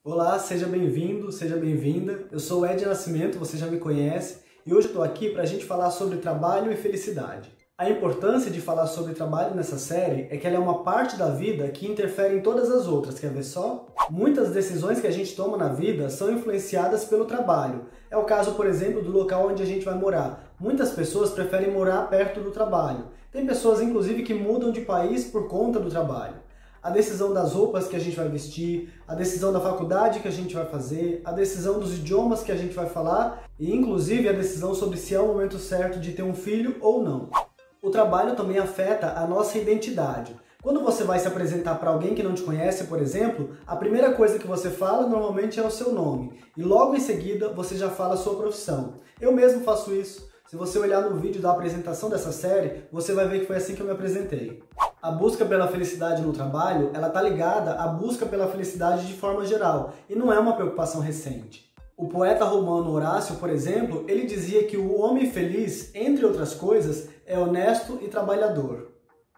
Olá, seja bem-vindo, seja bem-vinda. Eu sou o Ed Nascimento, você já me conhece, e hoje eu estou aqui para a gente falar sobre trabalho e felicidade. A importância de falar sobre trabalho nessa série é que ela é uma parte da vida que interfere em todas as outras, quer ver só? Muitas decisões que a gente toma na vida são influenciadas pelo trabalho. É o caso, por exemplo, do local onde a gente vai morar. Muitas pessoas preferem morar perto do trabalho. Tem pessoas, inclusive, que mudam de país por conta do trabalho. A decisão das roupas que a gente vai vestir, a decisão da faculdade que a gente vai fazer, a decisão dos idiomas que a gente vai falar e, inclusive, a decisão sobre se é o momento certo de ter um filho ou não. O trabalho também afeta a nossa identidade. Quando você vai se apresentar para alguém que não te conhece, por exemplo, a primeira coisa que você fala normalmente é o seu nome e logo em seguida você já fala a sua profissão. Eu mesmo faço isso. Se você olhar no vídeo da apresentação dessa série, você vai ver que foi assim que eu me apresentei. A busca pela felicidade no trabalho, ela está ligada à busca pela felicidade de forma geral e não é uma preocupação recente. O poeta romano Horácio, por exemplo, ele dizia que o homem feliz, entre outras coisas, é honesto e trabalhador.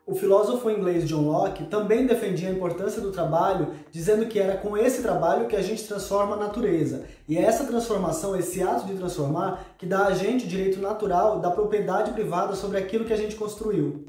O filósofo inglês John Locke também defendia a importância do trabalho, dizendo que era com esse trabalho que a gente transforma a natureza. E é essa transformação, esse ato de transformar, que dá a gente o direito natural da propriedade privada sobre aquilo que a gente construiu.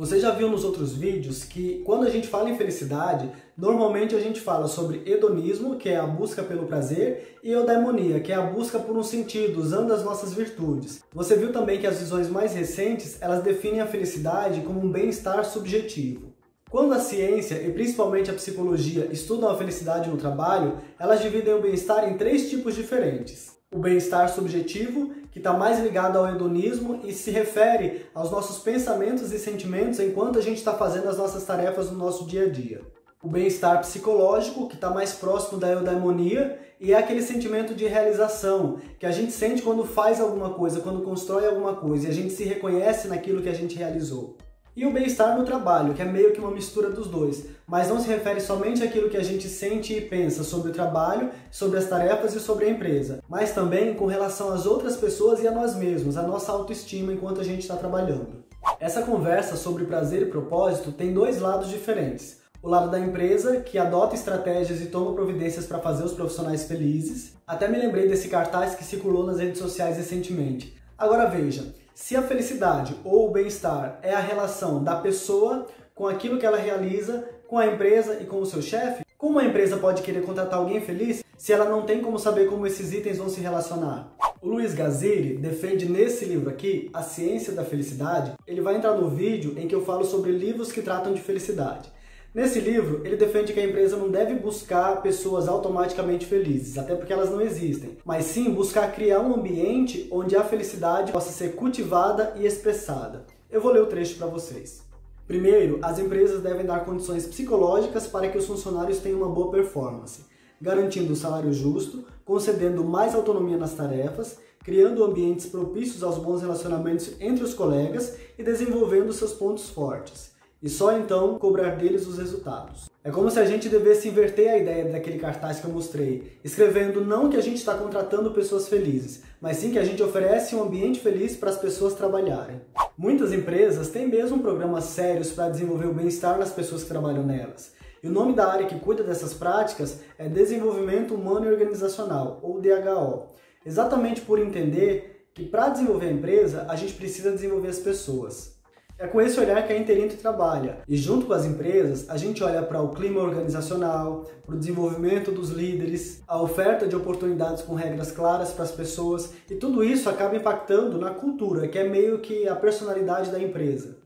Você já viu nos outros vídeos que quando a gente fala em felicidade, normalmente a gente fala sobre hedonismo, que é a busca pelo prazer, e eudaimonia, que é a busca por um sentido, usando as nossas virtudes. Você viu também que as visões mais recentes, elas definem a felicidade como um bem-estar subjetivo. Quando a ciência, e principalmente a psicologia, estudam a felicidade no trabalho, elas dividem o bem-estar em três tipos diferentes. O bem-estar subjetivo, que está mais ligado ao hedonismo e se refere aos nossos pensamentos e sentimentos enquanto a gente está fazendo as nossas tarefas no nosso dia a dia. O bem-estar psicológico, que está mais próximo da eudaimonia e é aquele sentimento de realização que a gente sente quando faz alguma coisa, quando constrói alguma coisa e a gente se reconhece naquilo que a gente realizou. E o bem-estar no trabalho, que é meio que uma mistura dos dois, mas não se refere somente àquilo que a gente sente e pensa sobre o trabalho, sobre as tarefas e sobre a empresa, mas também com relação às outras pessoas e a nós mesmos, a nossa autoestima enquanto a gente está trabalhando. Essa conversa sobre prazer e propósito tem dois lados diferentes. O lado da empresa, que adota estratégias e toma providências para fazer os profissionais felizes. Até me lembrei desse cartaz que circulou nas redes sociais recentemente. Agora veja, se a felicidade ou o bem-estar é a relação da pessoa com aquilo que ela realiza, com a empresa e com o seu chefe, como a empresa pode querer contratar alguém feliz se ela não tem como saber como esses itens vão se relacionar? O Luiz Gazzilli defende nesse livro aqui, A Ciência da Felicidade. Ele vai entrar no vídeo em que eu falo sobre livros que tratam de felicidade. Nesse livro, ele defende que a empresa não deve buscar pessoas automaticamente felizes, até porque elas não existem, mas sim buscar criar um ambiente onde a felicidade possa ser cultivada e expressada. Eu vou ler o trecho para vocês. Primeiro, as empresas devem dar condições psicológicas para que os funcionários tenham uma boa performance, garantindo um salário justo, concedendo mais autonomia nas tarefas, criando ambientes propícios aos bons relacionamentos entre os colegas e desenvolvendo seus pontos fortes. E só então cobrar deles os resultados. É como se a gente devesse inverter a ideia daquele cartaz que eu mostrei, escrevendo não que a gente está contratando pessoas felizes, mas sim que a gente oferece um ambiente feliz para as pessoas trabalharem. Muitas empresas têm mesmo programas sérios para desenvolver o bem-estar nas pessoas que trabalham nelas. E o nome da área que cuida dessas práticas é Desenvolvimento Humano e Organizacional, ou DHO. Exatamente por entender que para desenvolver a empresa, a gente precisa desenvolver as pessoas. É com esse olhar que a Interintro trabalha. E junto com as empresas, a gente olha para o clima organizacional, para o desenvolvimento dos líderes, a oferta de oportunidades com regras claras para as pessoas, e tudo isso acaba impactando na cultura, que é meio que a personalidade da empresa.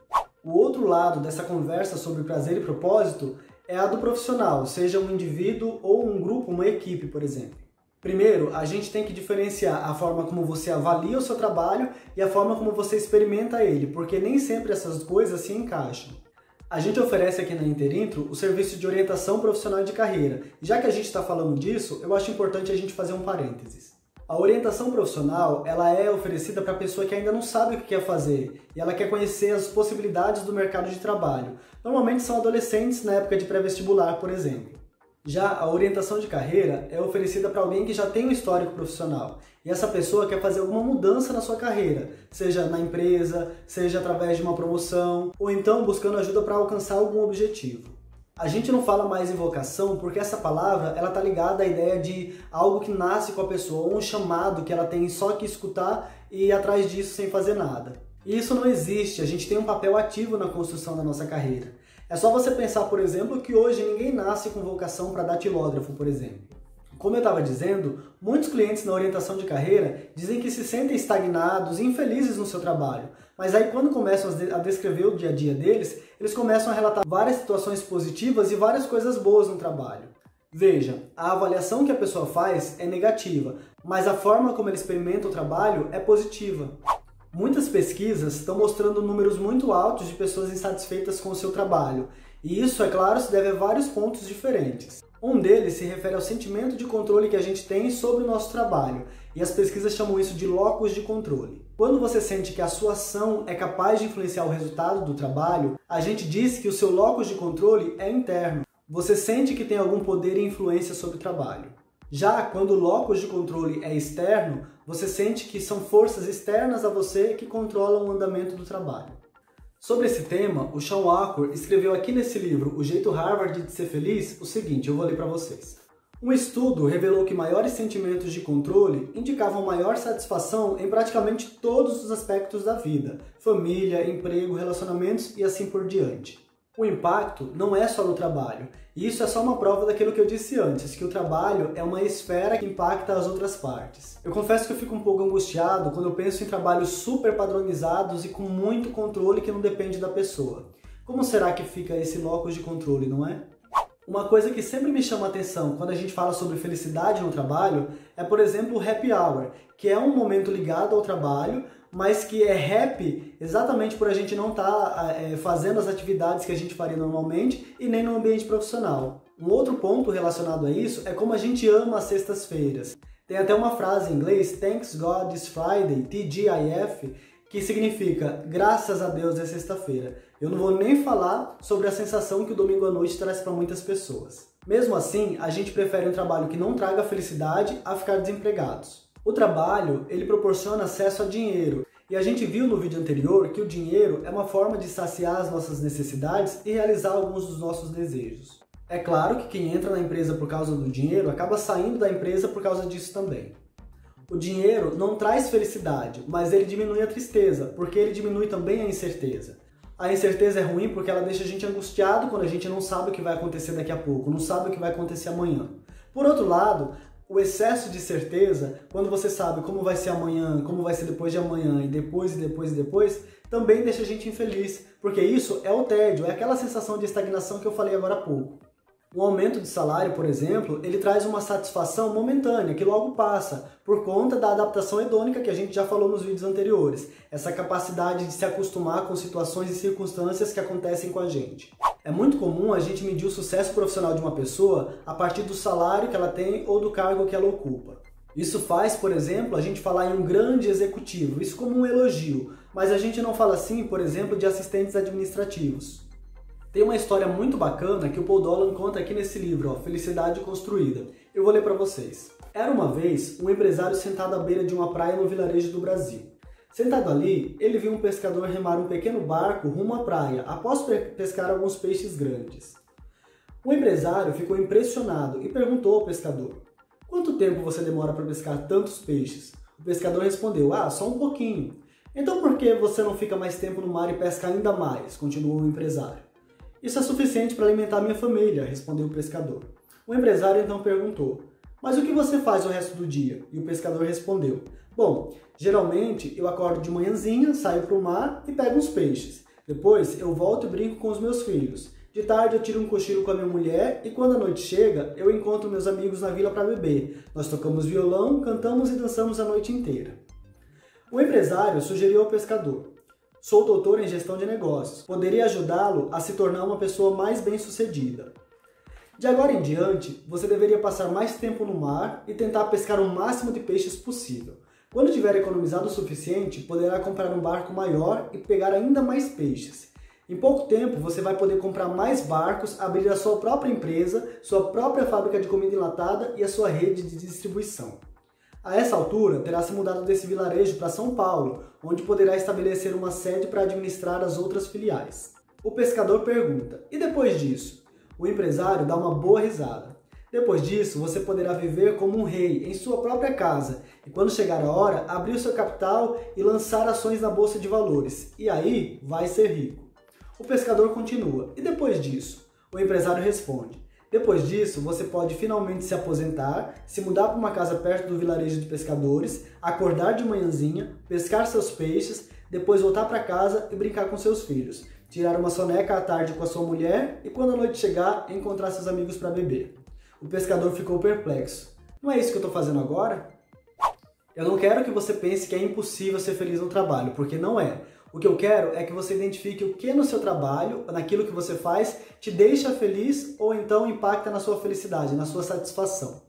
O outro lado dessa conversa sobre prazer e propósito é a do profissional, seja um indivíduo ou um grupo, uma equipe, por exemplo. Primeiro, a gente tem que diferenciar a forma como você avalia o seu trabalho e a forma como você experimenta ele, porque nem sempre essas coisas se encaixam. A gente oferece aqui na Interintro o serviço de orientação profissional de carreira. E já que a gente está falando disso, eu acho importante a gente fazer um parênteses. A orientação profissional, ela é oferecida para a pessoa que ainda não sabe o que quer fazer e ela quer conhecer as possibilidades do mercado de trabalho. Normalmente são adolescentes na época de pré-vestibular, por exemplo. Já a orientação de carreira é oferecida para alguém que já tem um histórico profissional e essa pessoa quer fazer alguma mudança na sua carreira, seja na empresa, seja através de uma promoção ou então buscando ajuda para alcançar algum objetivo. A gente não fala mais em vocação porque essa palavra ela tá ligada à ideia de algo que nasce com a pessoa, ou um chamado que ela tem só que escutar e ir atrás disso sem fazer nada. E isso não existe, a gente tem um papel ativo na construção da nossa carreira. É só você pensar, por exemplo, que hoje ninguém nasce com vocação para datilógrafo, por exemplo. Como eu estava dizendo, muitos clientes na orientação de carreira dizem que se sentem estagnados e infelizes no seu trabalho, mas aí quando começam a descrever o dia a dia deles, eles começam a relatar várias situações positivas e várias coisas boas no trabalho. Veja, a avaliação que a pessoa faz é negativa, mas a forma como ela experimenta o trabalho é positiva. Muitas pesquisas estão mostrando números muito altos de pessoas insatisfeitas com o seu trabalho, e isso, é claro, se deve a vários pontos diferentes. Um deles se refere ao sentimento de controle que a gente tem sobre o nosso trabalho, e as pesquisas chamam isso de locus de controle. Quando você sente que a sua ação é capaz de influenciar o resultado do trabalho, a gente diz que o seu locus de controle é interno. Você sente que tem algum poder e influência sobre o trabalho. Já quando o locus de controle é externo, você sente que são forças externas a você que controlam o andamento do trabalho. Sobre esse tema, o Sean Walker escreveu aqui nesse livro, O Jeito Harvard de Ser Feliz, o seguinte, eu vou ler para vocês. Um estudo revelou que maiores sentimentos de controle indicavam maior satisfação em praticamente todos os aspectos da vida, família, emprego, relacionamentos e assim por diante. O impacto não é só no trabalho, e isso é só uma prova daquilo que eu disse antes, que o trabalho é uma esfera que impacta as outras partes. Eu confesso que eu fico um pouco angustiado quando eu penso em trabalhos super padronizados e com muito controle que não depende da pessoa. Como será que fica esse locus de controle, não é? Uma coisa que sempre me chama a atenção quando a gente fala sobre felicidade no trabalho é, por exemplo, o happy hour, que é um momento ligado ao trabalho, mas que é happy exatamente por a gente não estar fazendo as atividades que a gente faria normalmente e nem no ambiente profissional. Um outro ponto relacionado a isso é como a gente ama as sextas-feiras. Tem até uma frase em inglês, Thanks God it's Friday, TGIF, que significa graças a Deus é sexta-feira. Eu não vou nem falar sobre a sensação que o domingo à noite traz para muitas pessoas. Mesmo assim, a gente prefere um trabalho que não traga felicidade a ficar desempregados. O trabalho, ele proporciona acesso a dinheiro, e a gente viu no vídeo anterior que o dinheiro é uma forma de saciar as nossas necessidades e realizar alguns dos nossos desejos. É claro que quem entra na empresa por causa do dinheiro acaba saindo da empresa por causa disso também. O dinheiro não traz felicidade, mas ele diminui a tristeza, porque ele diminui também a incerteza. A incerteza é ruim porque ela deixa a gente angustiado quando a gente não sabe o que vai acontecer daqui a pouco, não sabe o que vai acontecer amanhã. Por outro lado, o excesso de certeza, quando você sabe como vai ser amanhã, como vai ser depois de amanhã, e depois, também deixa a gente infeliz, porque isso é o tédio, é aquela sensação de estagnação que eu falei agora há pouco. Um aumento de salário, por exemplo, ele traz uma satisfação momentânea, que logo passa, por conta da adaptação hedônica que a gente já falou nos vídeos anteriores, essa capacidade de se acostumar com situações e circunstâncias que acontecem com a gente. É muito comum a gente medir o sucesso profissional de uma pessoa a partir do salário que ela tem ou do cargo que ela ocupa. Isso faz, por exemplo, a gente falar em um grande executivo, isso como um elogio, mas a gente não fala assim, por exemplo, de assistentes administrativos. Tem uma história muito bacana que o Paul Dolan conta aqui nesse livro, Felicidade Construída. Eu vou ler para vocês. Era uma vez um empresário sentado à beira de uma praia no vilarejo do Brasil. Sentado ali, ele viu um pescador remar um pequeno barco rumo à praia, após pescar alguns peixes grandes. O empresário ficou impressionado e perguntou ao pescador: "Quanto tempo você demora para pescar tantos peixes?" O pescador respondeu: "Só um pouquinho." "Então por que você não fica mais tempo no mar e pesca ainda mais?" continuou o empresário. "Isso é suficiente para alimentar minha família", respondeu o pescador. O empresário então perguntou: "Mas o que você faz o resto do dia?" E o pescador respondeu: "Bom, geralmente eu acordo de manhãzinha, saio para o mar e pego uns peixes. Depois eu volto e brinco com os meus filhos. De tarde eu tiro um cochilo com a minha mulher e quando a noite chega, eu encontro meus amigos na vila para beber. Nós tocamos violão, cantamos e dançamos a noite inteira." O empresário sugeriu ao pescador: "Sou doutor em gestão de negócios. Poderia ajudá-lo a se tornar uma pessoa mais bem-sucedida. De agora em diante, você deveria passar mais tempo no mar e tentar pescar o máximo de peixes possível. Quando tiver economizado o suficiente, poderá comprar um barco maior e pegar ainda mais peixes. Em pouco tempo, você vai poder comprar mais barcos, abrir a sua própria empresa, sua própria fábrica de comida enlatada e a sua rede de distribuição. A essa altura, terá se mudado desse vilarejo para São Paulo, onde poderá estabelecer uma sede para administrar as outras filiais." O pescador pergunta: "E depois disso? O empresário dá uma boa risada. Depois disso, você poderá viver como um rei em sua própria casa e quando chegar a hora, abrir o seu capital e lançar ações na bolsa de valores. E aí, vai ser rico. O pescador continua. E depois disso? O empresário responde. Depois disso, você pode finalmente se aposentar, se mudar para uma casa perto do vilarejo de pescadores, acordar de manhãzinha, pescar seus peixes, depois voltar para casa e brincar com seus filhos, tirar uma soneca à tarde com a sua mulher e quando a noite chegar, encontrar seus amigos para beber. O pescador ficou perplexo. Não é isso que eu estou fazendo agora? Eu não quero que você pense que é impossível ser feliz no trabalho, porque não é. O que eu quero é que você identifique o que no seu trabalho, naquilo que você faz, te deixa feliz ou então impacta na sua felicidade, na sua satisfação.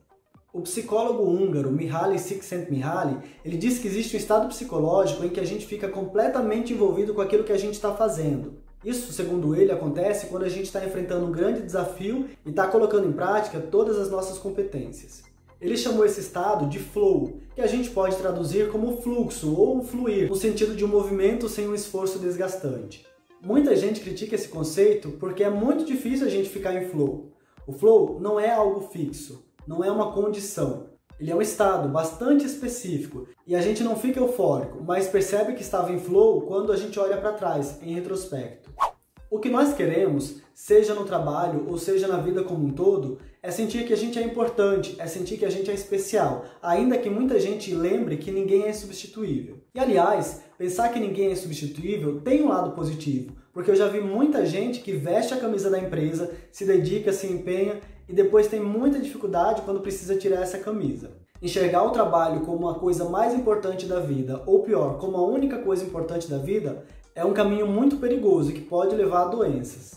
O psicólogo húngaro Mihaly Csikszentmihalyi, ele diz que existe um estado psicológico em que a gente fica completamente envolvido com aquilo que a gente está fazendo. Isso, segundo ele, acontece quando a gente está enfrentando um grande desafio e está colocando em prática todas as nossas competências. Ele chamou esse estado de flow, que a gente pode traduzir como fluxo ou fluir, no sentido de um movimento sem um esforço desgastante. Muita gente critica esse conceito porque é muito difícil a gente ficar em flow. O flow não é algo fixo, não é uma condição. Ele é um estado bastante específico e a gente não fica eufórico, mas percebe que estava em flow quando a gente olha para trás, em retrospecto. O que nós queremos, seja no trabalho ou seja na vida como um todo, é sentir que a gente é importante, é sentir que a gente é especial, ainda que muita gente lembre que ninguém é substituível. E aliás, pensar que ninguém é substituível tem um lado positivo, porque eu já vi muita gente que veste a camisa da empresa, se dedica, se empenha e depois tem muita dificuldade quando precisa tirar essa camisa. Enxergar o trabalho como a coisa mais importante da vida, ou pior, como a única coisa importante da vida, é um caminho muito perigoso que pode levar a doenças.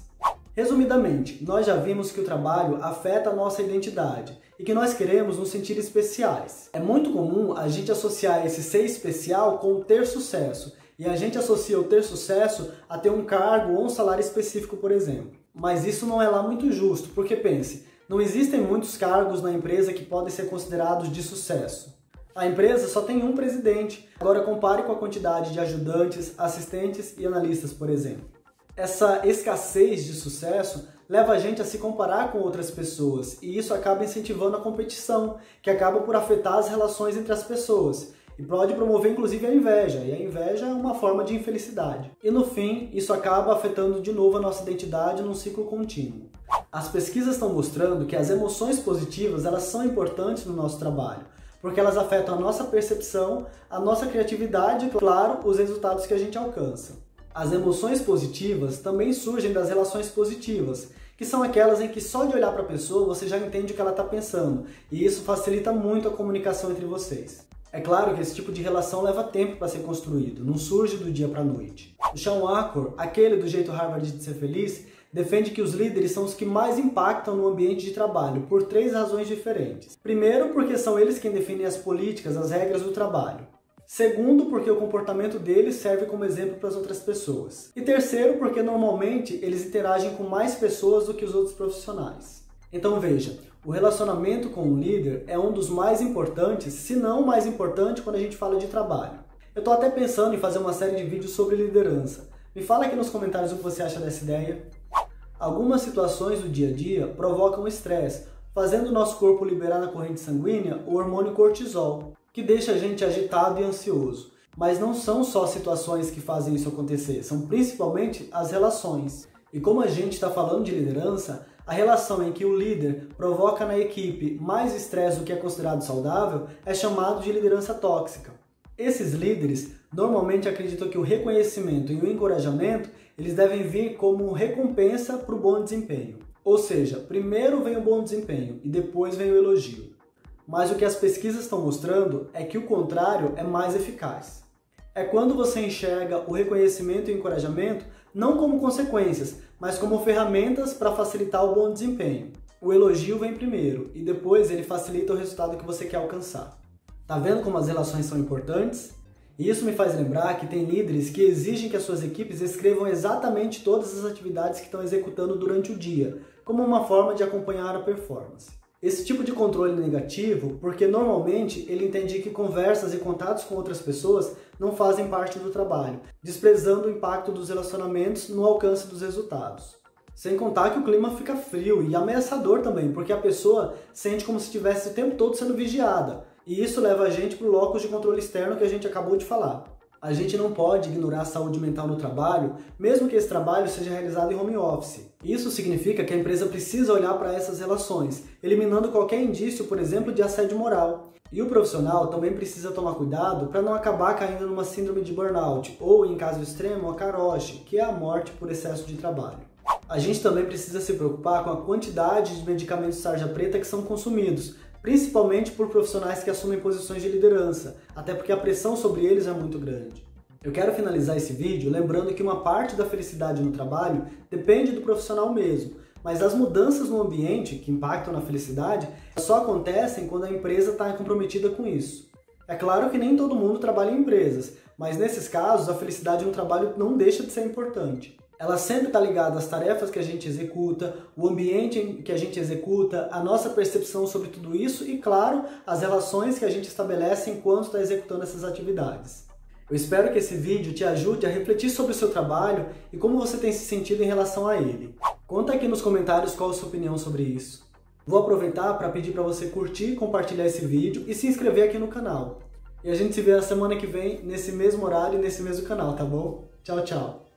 Resumidamente, nós já vimos que o trabalho afeta a nossa identidade e que nós queremos nos sentir especiais. É muito comum a gente associar esse ser especial com ter sucesso, e a gente associa o ter sucesso a ter um cargo ou um salário específico, por exemplo. Mas isso não é lá muito justo, porque pense, não existem muitos cargos na empresa que podem ser considerados de sucesso. A empresa só tem um presidente. Agora compare com a quantidade de ajudantes, assistentes e analistas, por exemplo. Essa escassez de sucesso leva a gente a se comparar com outras pessoas e isso acaba incentivando a competição, que acaba por afetar as relações entre as pessoas e pode promover inclusive a inveja, e a inveja é uma forma de infelicidade. E no fim, isso acaba afetando de novo a nossa identidade num ciclo contínuo. As pesquisas estão mostrando que as emoções positivas elas são importantes no nosso trabalho, porque elas afetam a nossa percepção, a nossa criatividade e, claro, os resultados que a gente alcança. As emoções positivas também surgem das relações positivas, que são aquelas em que só de olhar para a pessoa você já entende o que ela está pensando, e isso facilita muito a comunicação entre vocês. É claro que esse tipo de relação leva tempo para ser construído, não surge do dia para a noite. O Sean Acor, aquele do jeito Harvard de ser feliz, defende que os líderes são os que mais impactam no ambiente de trabalho, por 3 razões diferentes. Primeiro, porque são eles quem definem as políticas, as regras do trabalho. Segundo, porque o comportamento deles serve como exemplo para as outras pessoas. E terceiro, porque normalmente eles interagem com mais pessoas do que os outros profissionais. Então veja, o relacionamento com um líder é um dos mais importantes, se não o mais importante quando a gente fala de trabalho. Eu estou até pensando em fazer uma série de vídeos sobre liderança. Me fala aqui nos comentários o que você acha dessa ideia. Algumas situações do dia a dia provocam estresse, fazendo o nosso corpo liberar na corrente sanguínea o hormônio cortisol, que deixa a gente agitado e ansioso. Mas não são só situações que fazem isso acontecer, são principalmente as relações. E como a gente está falando de liderança, a relação em que o líder provoca na equipe mais estresse do que é considerado saudável é chamado de liderança tóxica. Esses líderes normalmente acreditam que o reconhecimento e o encorajamento eles devem vir como recompensa para o bom desempenho. Ou seja, primeiro vem o bom desempenho e depois vem o elogio. Mas o que as pesquisas estão mostrando é que o contrário é mais eficaz. É quando você enxerga o reconhecimento e o encorajamento não como consequências, mas como ferramentas para facilitar o bom desempenho. O elogio vem primeiro e depois ele facilita o resultado que você quer alcançar. Tá vendo como as relações são importantes? E isso me faz lembrar que tem líderes que exigem que as suas equipes escrevam exatamente todas as atividades que estão executando durante o dia, como uma forma de acompanhar a performance. Esse tipo de controle negativo, porque normalmente ele entende que conversas e contatos com outras pessoas não fazem parte do trabalho, desprezando o impacto dos relacionamentos no alcance dos resultados. Sem contar que o clima fica frio e ameaçador também, porque a pessoa sente como se estivesse o tempo todo sendo vigiada. E isso leva a gente para o locus de controle externo que a gente acabou de falar. A gente não pode ignorar a saúde mental no trabalho, mesmo que esse trabalho seja realizado em home office. Isso significa que a empresa precisa olhar para essas relações, eliminando qualquer indício, por exemplo, de assédio moral. E o profissional também precisa tomar cuidado para não acabar caindo numa síndrome de burnout, ou, em caso extremo, a karoshi, que é a morte por excesso de trabalho. A gente também precisa se preocupar com a quantidade de medicamentos tarja preta que são consumidos, principalmente por profissionais que assumem posições de liderança, até porque a pressão sobre eles é muito grande. Eu quero finalizar esse vídeo lembrando que uma parte da felicidade no trabalho depende do profissional mesmo, mas as mudanças no ambiente que impactam na felicidade só acontecem quando a empresa está comprometida com isso. É claro que nem todo mundo trabalha em empresas, mas nesses casos a felicidade no trabalho não deixa de ser importante. Ela sempre está ligada às tarefas que a gente executa, o ambiente em que a gente executa, a nossa percepção sobre tudo isso e, claro, as relações que a gente estabelece enquanto está executando essas atividades. Eu espero que esse vídeo te ajude a refletir sobre o seu trabalho e como você tem se sentido em relação a ele. Conta aqui nos comentários qual a sua opinião sobre isso. Vou aproveitar para pedir para você curtir, compartilhar esse vídeo e se inscrever aqui no canal. E a gente se vê na semana que vem, nesse mesmo horário e nesse mesmo canal, tá bom? Tchau, tchau!